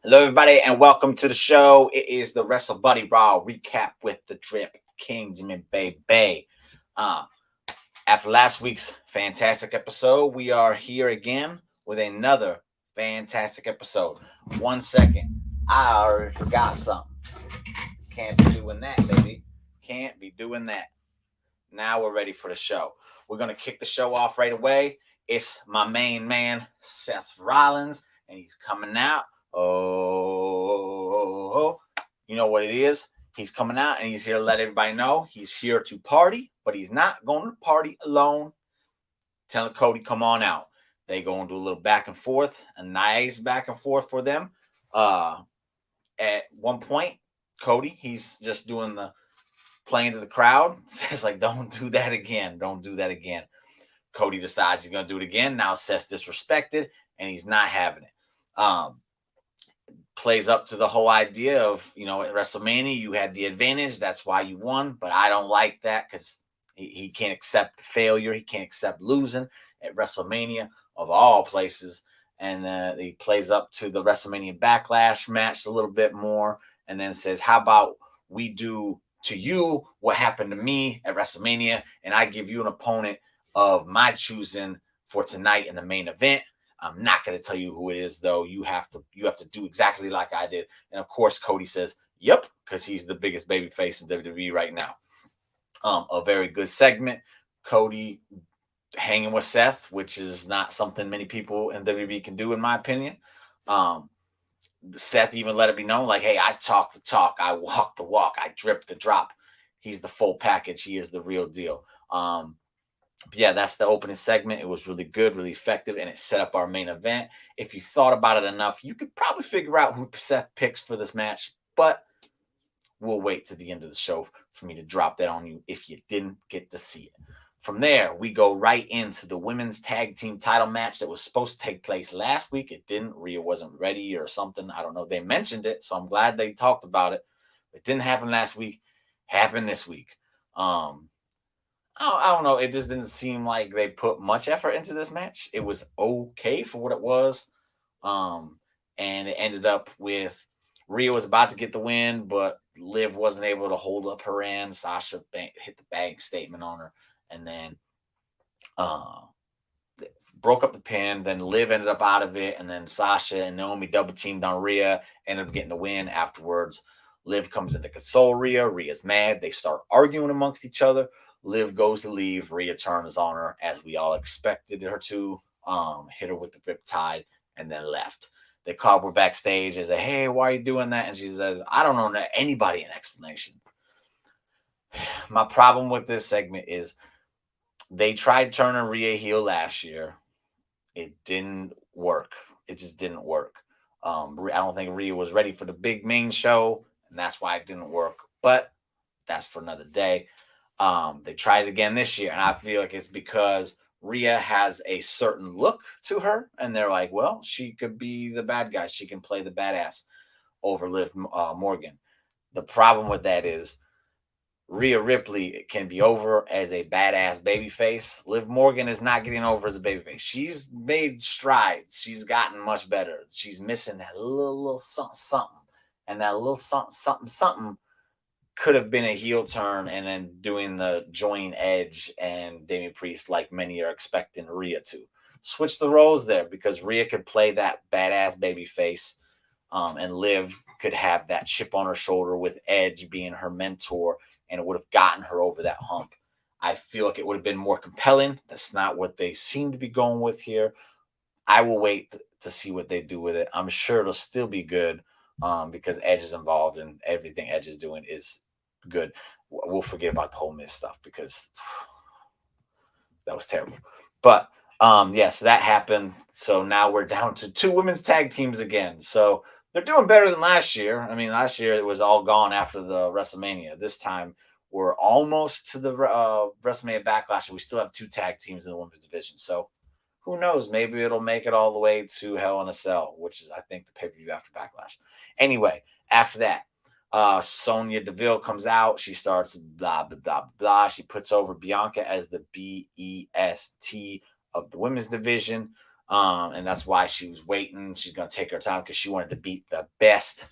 Hello, everybody, and welcome to the show. It is the Wrestle Buddy Raw recap with the Drip King, Jimmy Bay. After last week's fantastic episode, we are here again with another fantastic episode. 1 second. I already forgot something. Can't be doing that, baby. Can't be doing that. Now we're ready for the show. We're going to kick the show off right away. It's my main man, Seth Rollins, and he's coming out. Oh, you know what it is. He's coming out and he's here to let everybody know he's here to party, but he's not going to party alone. Telling Cody, come on out. They going to do a little back and forth, a nice back and forth for them. At one point, Cody, he's just doing the playing to the crowd. Says like, don't do that again. Don't do that again. Cody decides he's going to do it again. Now Seth's disrespected and he's not having it. Plays up to the whole idea of, at WrestleMania, you had the advantage. That's why you won. But I don't like that because he can't accept failure. He can't accept losing at WrestleMania of all places. And he plays up to the WrestleMania Backlash match a little bit more and then says, how about we do to you what happened to me at WrestleMania and I give you an opponent of my choosing for tonight in the main event. I'm not going to tell you who it is, though. You have to do exactly like I did. And, of course, Cody says, yep, because he's the biggest babyface in WWE right now. A very good segment. Cody hanging with Seth, which is not something many people in WWE can do, in my opinion. Seth even let it be known, like, hey, I talk the talk. I walk the walk. I drip the drop. He's the full package. He is the real deal. Yeah, that's the opening segment. It was really good, really effective, and it set up our main event. If you thought about it enough, you could probably figure out who Seth picks for this match, but we'll wait to the end of the show for me to drop that on you if you didn't get to see it. From there, we go right into the women's tag team title match that was supposed to take place last week. It didn't. Rhea wasn't ready or something. I don't know. They mentioned it, so I'm glad they talked about it. It didn't happen last week. Happened this week. I don't know. It just didn't seem like they put much effort into this match. It was okay for what it was. And it ended up with Rhea was about to get the win, but Liv wasn't able to hold up her end. Sasha hit the bank statement on her and then broke up the pin. Then Liv ended up out of it. And then Sasha and Naomi double teamed on Rhea, ended up getting the win afterwards. Liv comes in to console Rhea. Rhea's mad. They start arguing amongst each other. Liv goes to leave. Rhea turns on her as we all expected her to. Hit her with the riptide and then left. They called her backstage and say, hey, why are you doing that? And she says, I don't know anybody an explanation. My problem with this segment is they tried turning Rhea heel last year. It didn't work. It just didn't work. I don't think Rhea was ready for the big main show, and that's why it didn't work. But that's for another day. They tried it again this year, and I feel like it's because Rhea has a certain look to her, and they're like, well, she could be the bad guy. She can play the badass over Liv Morgan. The problem with that is Rhea Ripley can be over as a badass babyface. Liv Morgan is not getting over as a babyface. She's made strides. She's gotten much better. She's missing that little something. And that little something could have been a heel turn and then doing the joining Edge and Damian Priest like many are expecting Rhea to. Switch the roles there because Rhea could play that badass babyface and Liv could have that chip on her shoulder with Edge being her mentor, and it would have gotten her over that hump. I feel like it would have been more compelling. That's not what they seem to be going with here. I will wait to see what they do with it. I'm sure it'll still be good because Edge is involved and everything Edge is doing is good. We'll forget about the whole Miz stuff because that was terrible. But Yeah, so that happened. So now we're down to 2 women's tag teams again. So they're doing better than last year. I mean, last year it was all gone after the WrestleMania. This time we're almost to the WrestleMania Backlash, and we still have 2 tag teams in the women's division. So who knows? Maybe it'll make it all the way to Hell in a Cell, which is, I think, the pay per view after Backlash. Anyway, after that, Sonya Deville comes out. She starts blah, blah, blah, blah. She puts over Bianca as the BEST of the women's division. And that's why she was waiting. She's going to take her time because she wanted to beat the best.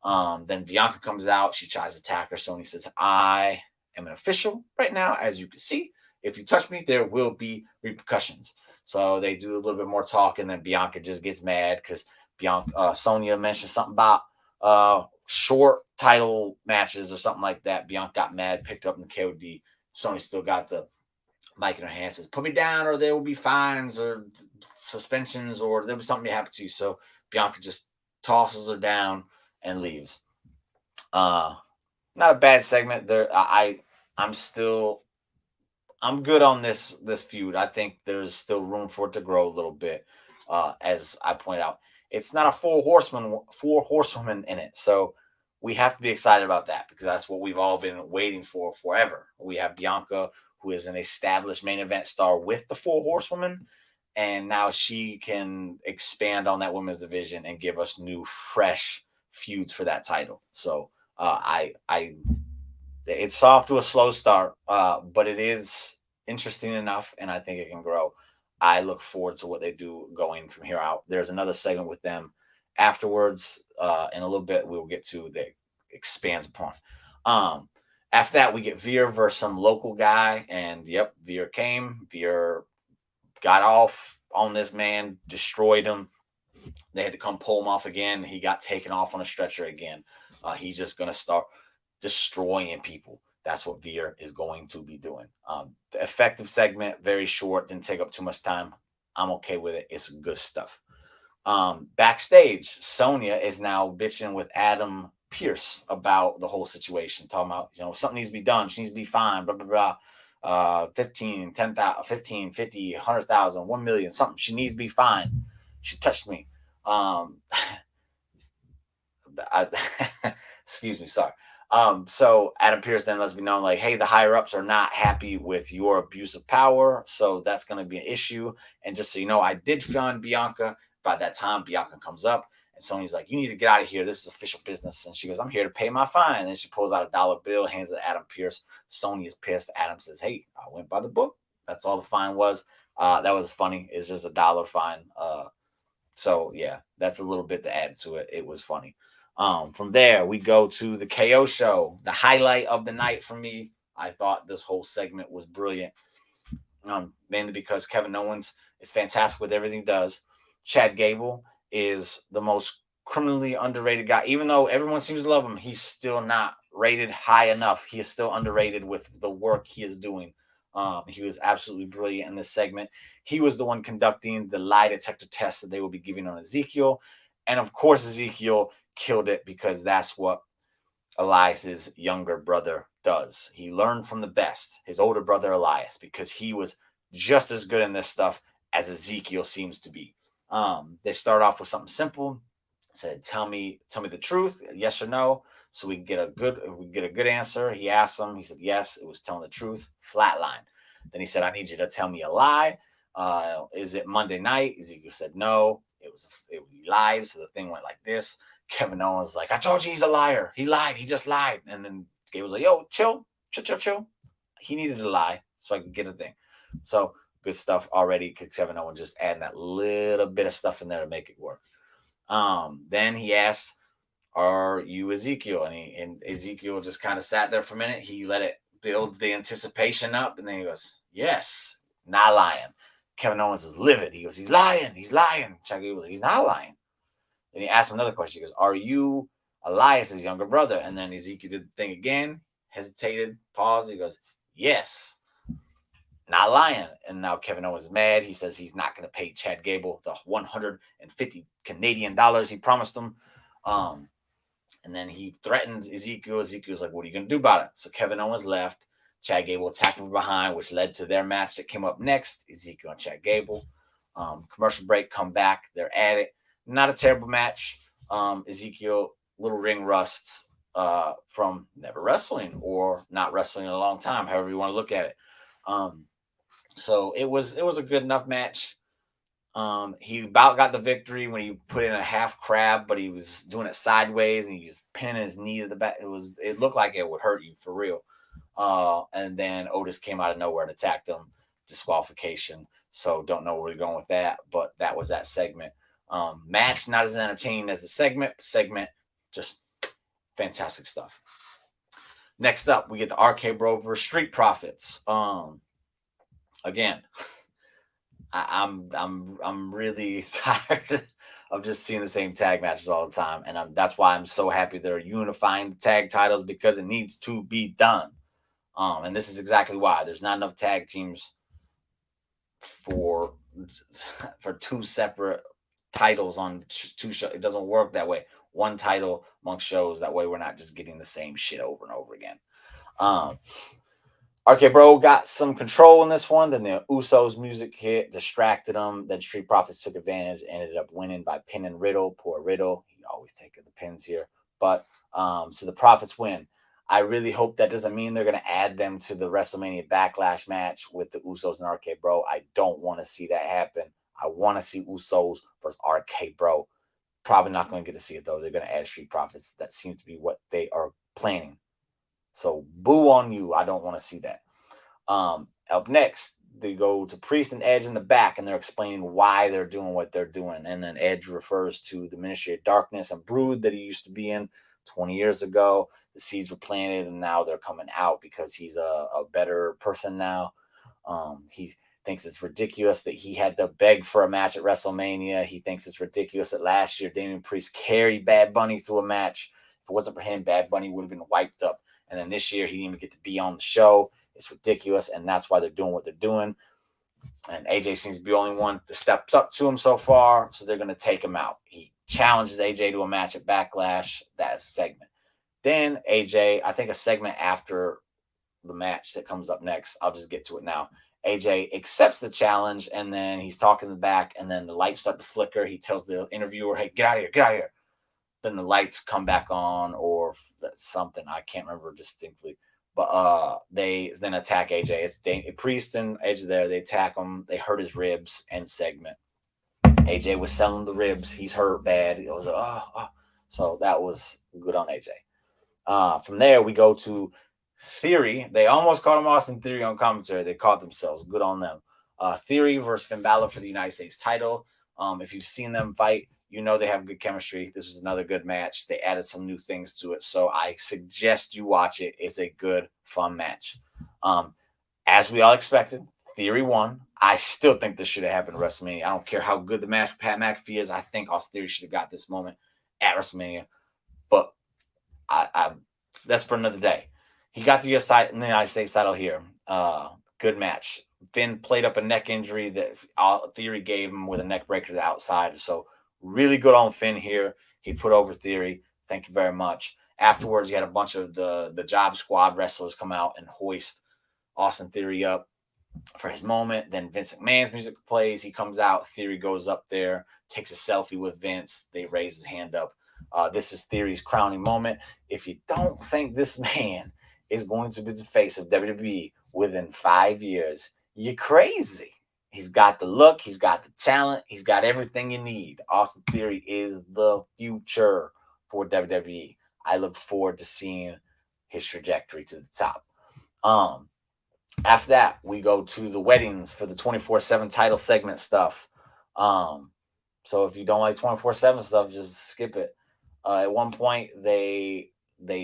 Then Bianca comes out. She tries to attack her. Sonya says, I am an official right now, as you can see. If you touch me, there will be repercussions. So they do a little bit more talk, and then Bianca just gets mad because Sonya mentioned something about short title matches or something like that. Bianca got mad, picked up in the KOD. Sonya still got the mic in her hand, says, put me down or there will be fines or suspensions or there'll be something to happen to you. So Bianca just tosses her down and leaves. Not a bad segment there. I'm good on this feud. I think there's still room for it to grow a little bit. As I point out, it's not a four horsewomen in it, so we have to be excited about that because that's what we've all been waiting for forever. We have Bianca, who is an established main event star with the four horsewomen, and now she can expand on that women's division and give us new, fresh feuds for that title. So I it's off to a slow start, but it is interesting enough, and I think it can grow. I look forward to what they do going from here out. There's another segment with them afterwards. In a little bit, we will get to that expands upon. Um, After that, we get Veer versus some local guy, and yep, Veer came. Veer got off on this man, destroyed him. They had to come pull him off again. He got taken off on a stretcher again. He's just gonna start destroying people. That's what Veer is going to be doing. The effective segment, very short, didn't take up too much time. I'm okay with it. It's good stuff. Backstage, Sonya is now bitching with Adam Pierce about the whole situation, talking about, something needs to be done. She needs to be fine, blah, blah, blah. 15, 10,000, 15, 50, 100,000, 1 million, something. She needs to be fine. She touched me. Excuse me, sorry. So Adam Pierce then lets me know, like, hey, the higher ups are not happy with your abuse of power, so that's going to be an issue. And just so you know, I did fund Bianca. By that time, Bianca comes up, and Sonya's like, you need to get out of here. This is official business. And she goes, I'm here to pay my fine. And she pulls out a dollar bill, hands it to Adam Pierce. Sonya is pissed. Adam says, hey, I went by the book. That's all the fine was. That was funny. It's just $1 fine. So yeah, that's a little bit to add to it. It was funny. From there, we go to the KO show, the highlight of the night for me. I thought this whole segment was brilliant, mainly because Kevin Owens is fantastic with everything he does. Chad Gable is the most criminally underrated guy. Even though everyone seems to love him, he's still not rated high enough. He is still underrated with the work he is doing. He was absolutely brilliant in this segment. He was the one conducting the lie detector test that they will be giving on Ezekiel. And of course, Ezekiel killed it because that's what Elias's younger brother does. He learned from the best, his older brother Elias, because he was just as good in this stuff as Ezekiel seems to be. They start off with something simple. Said, tell me the truth, yes or no, so we can get a good answer. He asked him. He said yes, it was telling the truth. Flatline. Then he said, I need you to tell me a lie. Is it Monday night? Ezekiel said no. He lied. So the thing went like this. Kevin Owens was like, I told you he's a liar. He lied. He just lied. And then Gabe was like, yo, chill. He needed to lie so I could get a thing. So good stuff already. Kevin Owens just adding that little bit of stuff in there to make it work. Then he asked, are you Ezekiel? And Ezekiel just kind of sat there for a minute. He let it build the anticipation up. And then he goes, yes, not lying. Kevin Owens is livid. He goes, he's lying. Chuck goes, he's not lying. Then he asked him another question. He goes, are you Elias's younger brother? And then Ezekiel did the thing again, hesitated, paused. He goes, yes, not lying. And now Kevin Owens is mad. He says he's not going to pay Chad Gable the 150 Canadian dollars he promised him. And then he threatens Ezekiel. Ezekiel's like, what are you going to do about it? So Kevin Owens left. Chad Gable attacked from behind, which led to their match that came up next, Ezekiel and Chad Gable. Commercial break, come back. They're at it. Not a terrible match. Ezekiel, little ring rusts from never wrestling or not wrestling in a long time, however you want to look at it. So it was a good enough match. He about got the victory when he put in a half crab, but he was doing it sideways and he was pinning his knee to the back. It looked like it would hurt you for real. And then Otis came out of nowhere and attacked him, disqualification. So don't know where we're going with that, but that was that segment. Match not as entertaining as the segment. Segment just fantastic stuff. Next up, we get the RK Bro versus Street Profits. Again, I'm really tired of just seeing the same tag matches all the time, and that's why I'm so happy they're unifying the tag titles, because it needs to be done. And this is exactly why there's not enough tag teams for two separate titles on two shows. It doesn't work that way. One title amongst shows. That way we're not just getting the same shit over and over again. RK Bro got some control in this one. Then the Usos music hit, distracted them. Then Street Profits took advantage, ended up winning by pinning Riddle. Poor Riddle. He always taking the pins here. But so the Profits win. I really hope that doesn't mean they're going to add them to the WrestleMania Backlash match with the Usos and RK Bro. I don't want to see that happen. I want to see Usos versus RK Bro. Probably not going to get to see it, though. They're going to add Street Profits. That seems to be what they are planning. So boo on you. I don't want to see that. Up next, they go to Priest and Edge in the back, and they're explaining why they're doing what they're doing. And then Edge refers to the Ministry of Darkness and Brood that he used to be in 20 years ago. The seeds were planted, and now they're coming out because he's a better person now. He thinks it's ridiculous that he had to beg for a match at WrestleMania. He thinks it's ridiculous that last year Damian Priest carried Bad Bunny through a match. If it wasn't for him, Bad Bunny would have been wiped up. And then this year, he didn't even get to be on the show. It's ridiculous, and that's why they're doing what they're doing. And AJ seems to be the only one that steps up to him so far, so they're going to take him out. He challenges AJ to a match at Backlash. That's a segment. Then AJ, I think a segment after the match that comes up next, I'll just get to it now. AJ accepts the challenge, and then he's talking in the back, and then the lights start to flicker. He tells the interviewer, hey, get out of here, get out of here. Then the lights come back on or something. I can't remember distinctly. But they then attack AJ. It's Priest and Edge there. They attack him. They hurt his ribs. End segment. AJ was selling the ribs. He's hurt bad. It was So that was good on AJ. From there, we go to Theory. They almost caught him Austin Theory on commentary. They caught themselves. Good on them. Theory versus Finn Balor for the United States title. If you've seen them fight, you know they have good chemistry. This was another good match. They added some new things to it, so I suggest you watch it. It's a good, fun match. As we all expected, Theory won. I still think this should have happened at WrestleMania. I don't care how good the match with Pat McAfee is. I think Austin Theory should have got this moment at WrestleMania, but I that's for another day. He got the United States title here. Good match. Finn played up a neck injury that Theory gave him with a neck breaker to the outside, so really good on Finn here. He put over Theory. Thank you very much. Afterwards, you had a bunch of the Job Squad wrestlers come out and hoist Austin Theory up for his moment. Then Vince McMahon's music plays. He comes out. Theory goes up there, takes a selfie with Vince. They raise his hand up. This is Theory's crowning moment. If you don't think this man is going to be the face of WWE within 5 years, you're crazy. He's got the look. He's got the talent. He's got everything you need. Austin Theory is the future for WWE. I look forward to seeing his trajectory to the top. After that, we go to the weddings for the 24/7 title segment stuff. So if you don't like 24/7 stuff, just skip it. At one point, they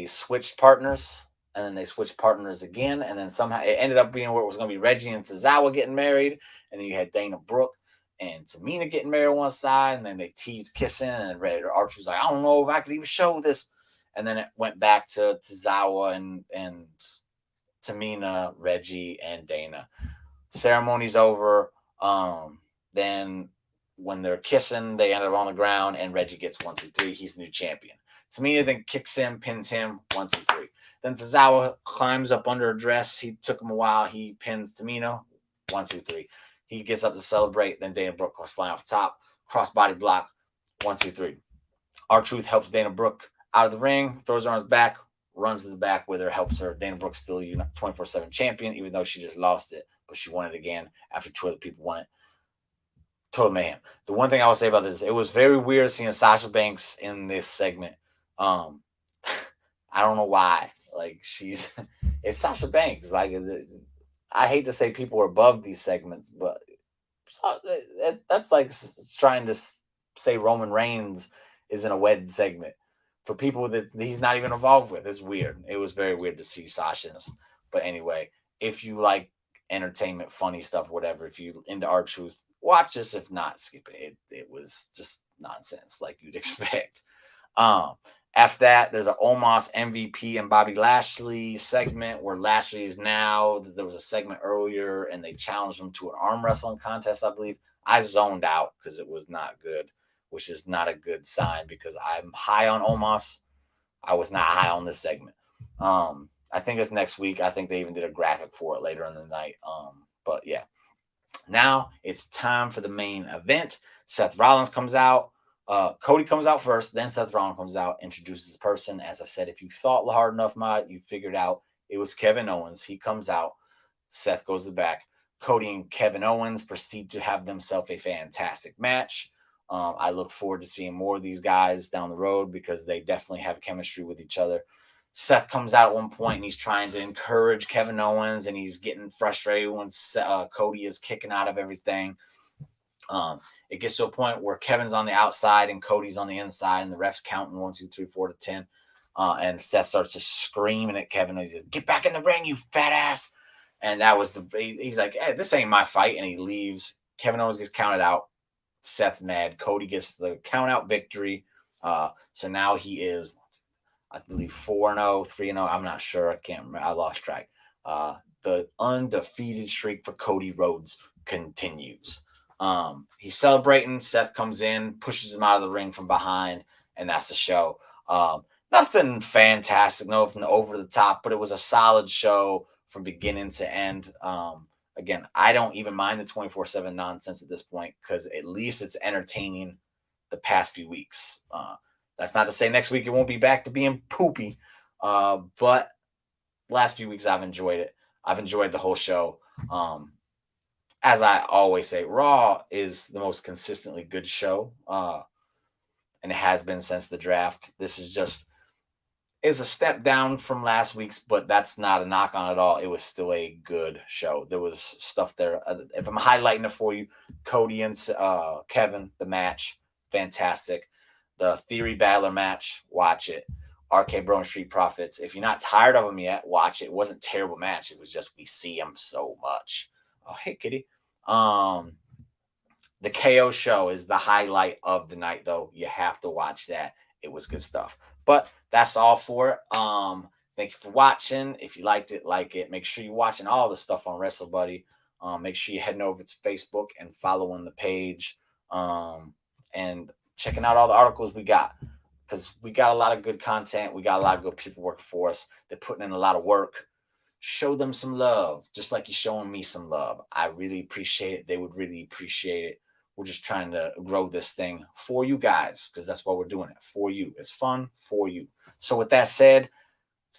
switched partners, and then they switched partners again, and then somehow it ended up being where it was going to be Reggie and Tozawa getting married, and then you had Dana Brooke and Tamina getting married on one side, and then they teased kissing, and Archer was like, I don't know if I could even show this. And then it went back to Tozawa and Tamina, Reggie, and Dana. Ceremony's over. Then when they're kissing, they end up on the ground, and Reggie gets 1, 2, 3. He's the new champion. Tamina then kicks him, pins him, 1, 2, 3. Then Tozawa climbs up under a dress. He took him a while. He pins Tamina. 1, 2, 3. He gets up to celebrate. Then Dana Brooke goes flying off the top. Crossbody block. 1, 2, 3. R-Truth helps Dana Brooke out of the ring, throws her on his back, runs to the back with her, helps her. Dana Brooke's still 24/7 champion, even though she just lost it, but she won it again after 2 other people won it. Total mayhem. The one thing I will say about this, it was very weird seeing Sasha Banks in this segment. I don't know why. Like, it's Sasha Banks. Like, I hate to say people are above these segments, but that's like trying to say Roman Reigns is in a wedding segment for people that he's not even involved with. It's weird. It was very weird to see Sasha in this. But anyway, if you like entertainment, funny stuff, whatever, if you into R-Truth, watch this. If not, skip it. It was just nonsense like you'd expect. After that, there's an Omos MVP and Bobby Lashley segment where Lashley is now. There was a segment earlier and they challenged him to an arm wrestling contest, I believe. I zoned out because it was not good, which is not a good sign because I'm high on Omos. I was not high on this segment. I think it's next week. I think they even did a graphic for it later in the night. But yeah. Now it's time for the main event. Seth Rollins comes out. Cody comes out first, then Seth Rollins comes out, introduces his person. As I said, if you thought hard enough, you figured out it was Kevin Owens. He comes out. Seth goes to the back. Cody and Kevin Owens proceed to have themselves a fantastic match. I look forward to seeing more of these guys down the road because they definitely have chemistry with each other. Seth comes out at one point and he's trying to encourage Kevin Owens and he's getting frustrated when Cody is kicking out of everything. It gets to a point where Kevin's on the outside and Cody's on the inside and the ref's counting 1, 2, 3, 4 to 10. And Seth starts just screaming at Kevin. He says, "Get back in the ring, you fat ass." And that was he's like, "Hey, this ain't my fight." And he leaves. Kevin Owens gets counted out. Seth's mad. Cody gets the count out victory. So now he is, I believe, 4-0, 3-0. I'm not sure. I can't remember. I lost track. The undefeated streak for Cody Rhodes continues. He's celebrating. Seth comes in, pushes him out of the ring from behind, and that's the show. Nothing fantastic, nothing over the top, but it was a solid show from beginning to end. Again, I don't even mind the 24/7 nonsense at this point because at least it's entertaining the past few weeks. That's not to say next week it won't be back to being poopy, but last few weeks I've enjoyed it. I've enjoyed the whole show. As I always say, Raw is the most consistently good show, and it has been since the draft. This is a step down from last week's, but that's not a knock on it at all. It was still a good show. There was stuff there. If I'm highlighting it for you, Cody and Kevin, the match, fantastic. The Theory Balor match, watch it. RK Bro and Street Profits. If you're not tired of them yet, watch it. It wasn't a terrible match. It was just we see them so much. Oh, hey, kitty. The KO show is the highlight of the night, though. You have to watch that. It was good stuff. But that's all for it. Thank you for watching. If you liked it, like it. Make sure you're watching all the stuff on WrestleBuddy. Make sure you're heading over to Facebook and following the page. And checking out all the articles we got. Because we got a lot of good content. We got a lot of good people working for us. They're putting in a lot of work. Show them some love, just like you're showing me some love. I really appreciate it. They would really appreciate it. We're just trying to grow this thing for you guys because that's why we're doing it, for you. It's fun for you. So with that said,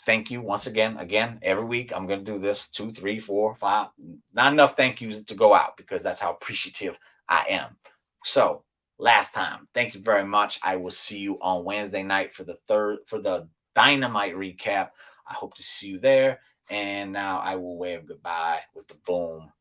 thank you once again. Again, every week I'm going to do this 2, 3, 4, 5. Not enough thank yous to go out because that's how appreciative I am. So last time, thank you very much. I will see you on Wednesday night for the Dynamite recap. I hope to see you there. And now I will wave goodbye with the boom.